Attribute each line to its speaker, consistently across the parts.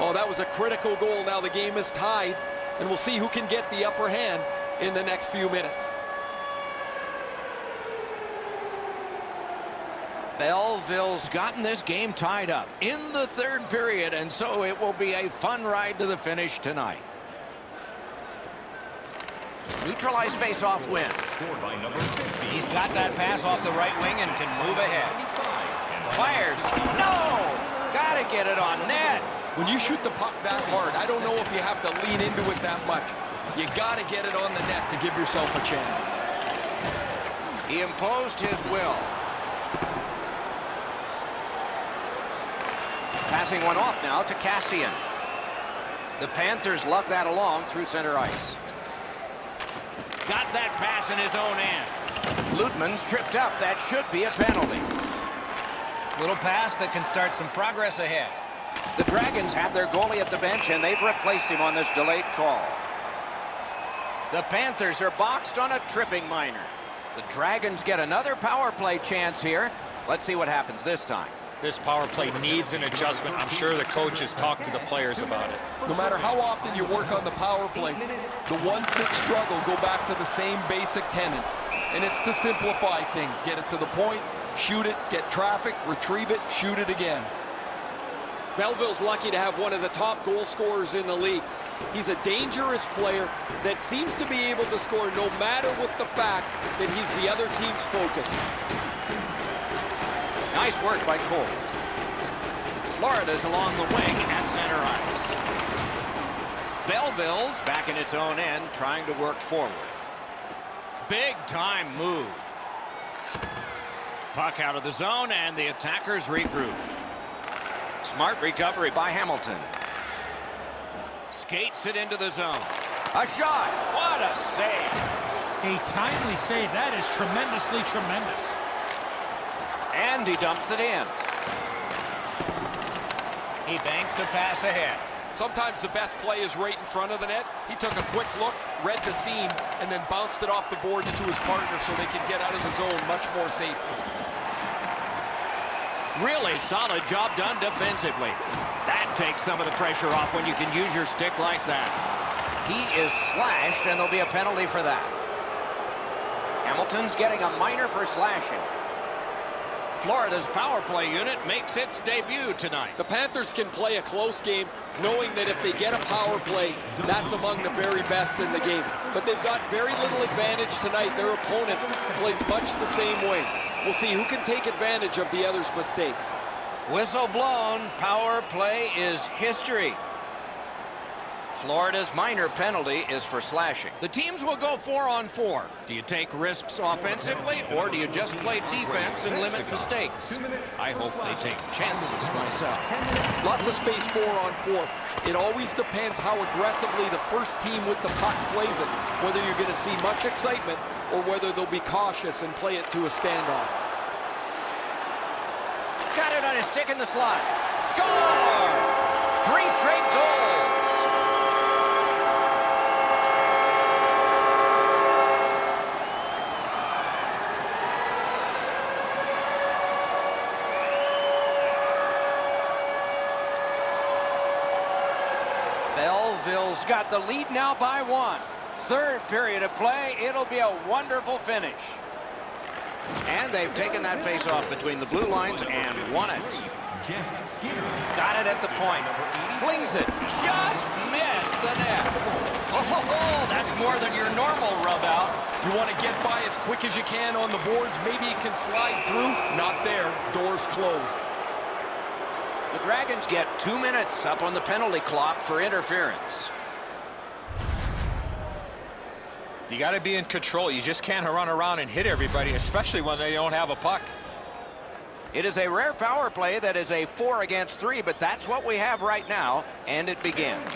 Speaker 1: Oh, that was a critical goal. Now the game is tied, and we'll see who can get the upper hand in the next few minutes.
Speaker 2: Belleville's gotten this game tied up in the third period, and so it will be a fun ride to the finish tonight. Neutralized face-off win. He's got that pass off the right wing and can move ahead. Fires. No! Gotta get it on net.
Speaker 1: When you shoot the puck that hard, I don't know if you have to lean into it that much. You gotta get it on the net to give yourself a chance.
Speaker 2: He imposed his will. Passing one off now to Cassian. The Panthers lug that along through center ice. Got that pass in his own end. Lutman's tripped up. That should be a penalty.
Speaker 3: Little pass that can start some progress ahead.
Speaker 2: The Dragons have their goalie at the bench, and they've replaced him on this delayed call. The Panthers are boxed on a tripping minor. The Dragons get another power play chance here. Let's see what happens this time.
Speaker 4: This power play needs an adjustment. I'm sure the coaches talk to the players about it.
Speaker 1: No matter how often you work on the power play, the ones that struggle go back to the same basic tenets. And it's to simplify things. Get it to the point, shoot it, get traffic, retrieve it, shoot it again. Belleville's lucky to have one of the top goal scorers in the league. He's a dangerous player that seems to be able to score no matter what the fact that he's the other team's focus.
Speaker 2: Nice work by Cole. Florida's along the wing at center ice. Belleville's back in its own end, trying to work forward. Big time move. Puck out of the zone, and the attackers regroup. Smart recovery by Hamilton. Skates it into the zone. A shot. What a save.
Speaker 5: A timely save. That is tremendously tremendous.
Speaker 2: And he dumps it in.
Speaker 3: He banks the pass ahead.
Speaker 1: Sometimes the best play is right in front of the net. He took a quick look, read the seam, and then bounced it off the boards to his partner so they could get out of the zone much more safely.
Speaker 2: Really solid job done defensively. That takes some of the pressure off when you can use your stick like that. He is slashed, and there'll be a penalty for that. Hamilton's getting a minor for slashing. Florida's power play unit makes its debut tonight.
Speaker 1: The Panthers can play a close game knowing that if they get a power play, that's among the very best in the game. But they've got very little advantage tonight. Their opponent plays much the same way. We'll see who can take advantage of the other's mistakes.
Speaker 2: Whistle blown. Power play is history. Florida's minor penalty is for slashing. The teams will go 4-on-4. Do you take risks offensively, or do you just play defense and limit mistakes? I hope they take chances myself.
Speaker 1: Lots of space 4-on-4. It always depends how aggressively the first team with the puck plays it, whether you're going to see much excitement or whether they'll be cautious and play it to a standoff.
Speaker 2: Got it on his stick in the slot. Score! 3 straight goals. Belleville's got the lead now by 1. Third period of play. It'll be a wonderful finish. And they've taken that face-off between the blue lines and won it. Got it at the point. Flings it. Just missed the net. Oh, that's more than your normal rub out.
Speaker 1: You want to get by as quick as you can on the boards. Maybe you can slide through. Not there. Doors closed.
Speaker 2: The Dragons get 2 minutes up on the penalty clock for interference.
Speaker 4: You got to be in control. You just can't run around and hit everybody, especially when they don't have a puck.
Speaker 2: It is a rare power play that is a 4-against-3, but that's what we have right now, and it begins.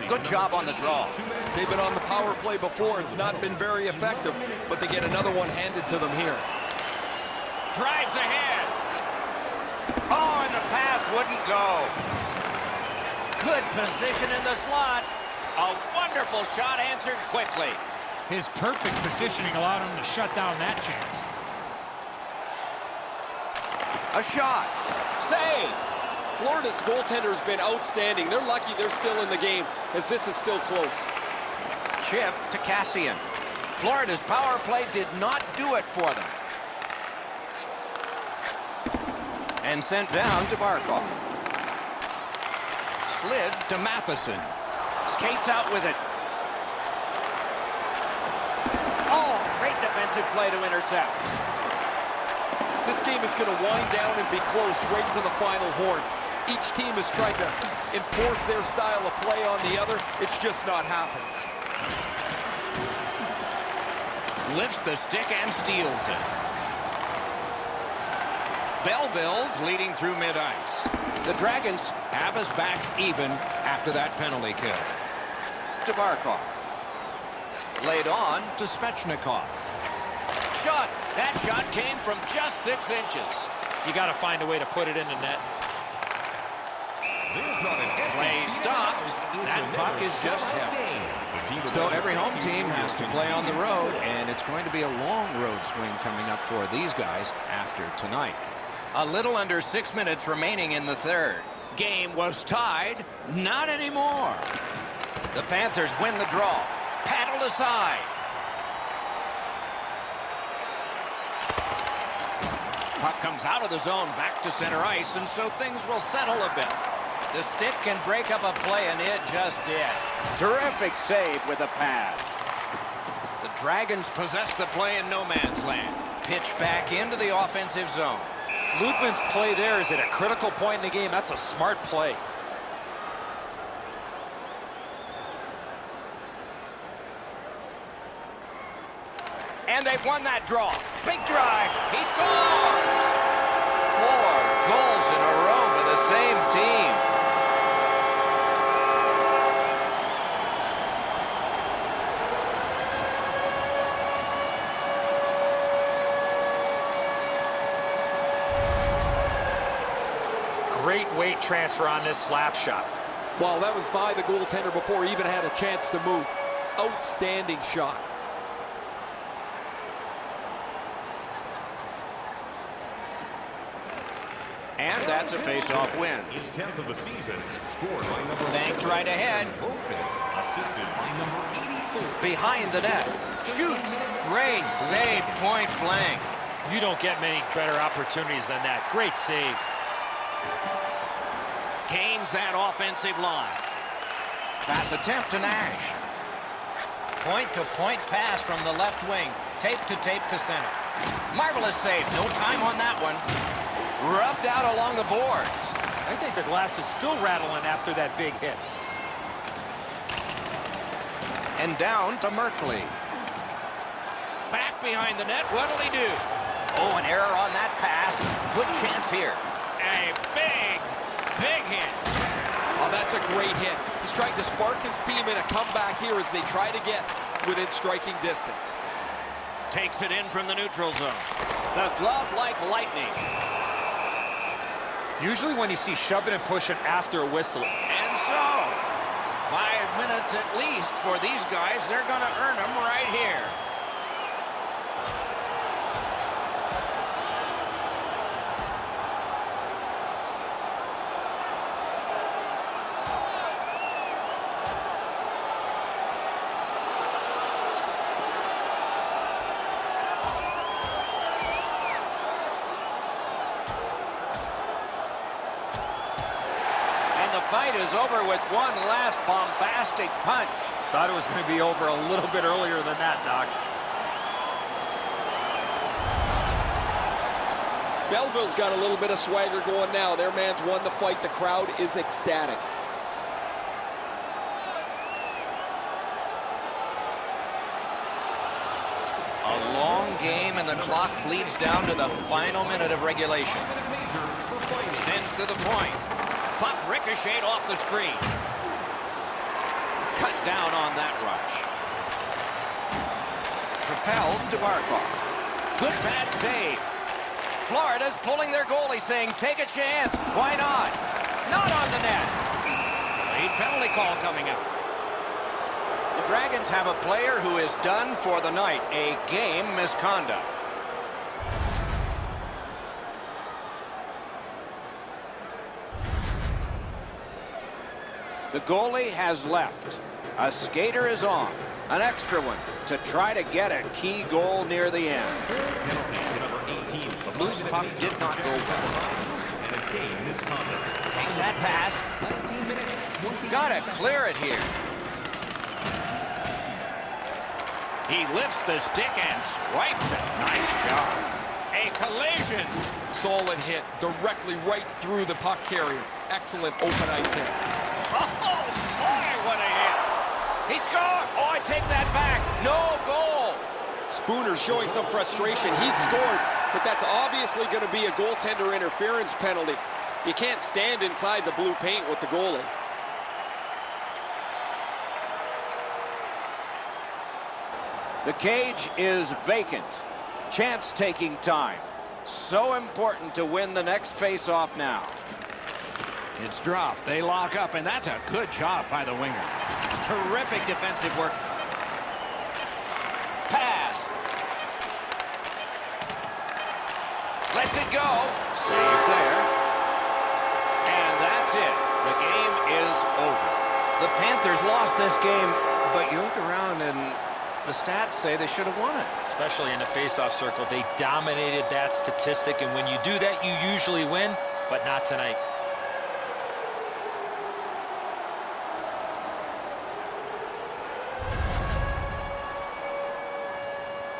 Speaker 2: Good job on the draw.
Speaker 1: They've been on the power play before. It's not been very effective, but they get another one handed to them here.
Speaker 2: Drives ahead. Oh, and the pass wouldn't go. Good position in the slot. A wonderful shot answered quickly.
Speaker 5: His perfect positioning allowed him to shut down that chance.
Speaker 2: A shot. Save.
Speaker 6: Florida's goaltender has been outstanding. They're lucky they're still in the game, as this is still close.
Speaker 2: Chip to Cassian. Florida's power play did not do it for them. And sent down to Barkov. Slid to Matheson. Skates out with it. Oh, great defensive play to intercept.
Speaker 1: This game is going to wind down and be close right into the final horn. Each team is trying to enforce their style of play on the other. It's just not happening.
Speaker 2: Lifts the stick and steals it. Belleville's leading through mid-ice. The Dragons have us back even after that penalty kill. To Barkov. Laid on to Svechnikov. Shot. That shot came from just 6 inches.
Speaker 5: You got to find a way to put it in the net.
Speaker 2: Play stopped. That puck is just held. So every home team has to play on the road, and it's going to be a long road swing coming up for these guys after tonight. A little under 6 minutes remaining in the third. Game was tied. Not anymore. The Panthers win the draw. Paddled aside. Puck comes out of the zone back to center ice, and so things will settle a bit. The stick can break up a play, and it just did. Terrific save with a pad. The Dragons possess the play in no man's land. Pitch back into the offensive zone.
Speaker 4: Ludman's play there is at a critical point in the game. That's a smart play.
Speaker 2: And they've won that draw. Big drive. He scores! 4 goals in a row for the same team.
Speaker 4: Great weight transfer on this slap shot.
Speaker 1: Well, that was by the goaltender before he even had a chance to move. Outstanding shot.
Speaker 2: And that's a face-off win.
Speaker 7: His 10th of the season, scored by number
Speaker 2: Banked right ahead.
Speaker 7: assisted by number 84.
Speaker 2: Behind the net. Shoots. Great save, point blank.
Speaker 5: You don't get many better opportunities than that. Great save.
Speaker 2: Gains that offensive line. Pass attempt to Nash. Point-to-point pass from the left wing. Tape to center. Marvelous save. No time on that one. Rubbed out along the boards.
Speaker 4: I think the glass is still rattling after that big hit.
Speaker 2: And down to Merkley. Back behind the net. What'll he do? Oh, an error on that pass. Good chance here. A big hit.
Speaker 1: Oh, that's a great hit. He's trying to spark his team in a comeback here as they try to get within striking distance.
Speaker 2: Takes it in from the neutral zone. The glove like lightning.
Speaker 4: Usually when you see shoving and pushing after a whistle.
Speaker 2: And so, 5 minutes at least for these guys. They're going to earn them right here. Fight is over with one last bombastic punch.
Speaker 4: Thought it was going to be over a little bit earlier than that, Doc.
Speaker 6: Belleville's got a little bit of swagger going now. Their man's won the fight. The crowd is ecstatic.
Speaker 2: A long game, and the clock bleeds down to the final minute of regulation. Sends to the point. Puck ricocheted off the screen. Cut down on that rush. Propelled to Barkov. Good bad save. Florida's pulling their goalie, saying, take a chance. Why not? Not on the net. Lead penalty call coming up. The Dragons have a player who is done for the night. A game misconduct. The goalie has left. A skater is on. An extra one to try to get a key goal near the end.
Speaker 3: Loose puck did not go well. Takes that pass.
Speaker 2: Gotta clear it here. He lifts the stick and swipes it. Nice job. A collision.
Speaker 1: Solid hit directly right through the puck carrier. Excellent open ice hit.
Speaker 2: Oh, boy, what a hit. He scored. Oh, I take that back. No goal.
Speaker 6: Spooner's showing some frustration. He's scored, but that's obviously going to be a goaltender interference penalty. You can't stand inside the blue paint with the goalie.
Speaker 2: The cage is vacant. Chance taking time. So important to win the next face-off now.
Speaker 3: It's dropped. They lock up, and that's a good job by the winger. Terrific defensive work.
Speaker 2: Pass. Lets it go. Save there. And that's it. The game is over.
Speaker 3: The Panthers lost this game, but you look around and the stats say they should have won it.
Speaker 4: Especially in the face-off circle. They dominated that statistic, and when you do that, you usually win, but not tonight.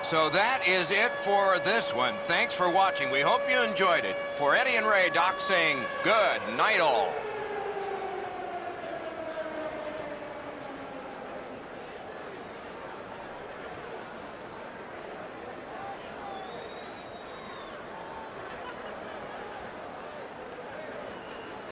Speaker 2: So that is it for this one. Thanks for watching. We hope you enjoyed it. For Eddie and Ray, Doc saying good night all.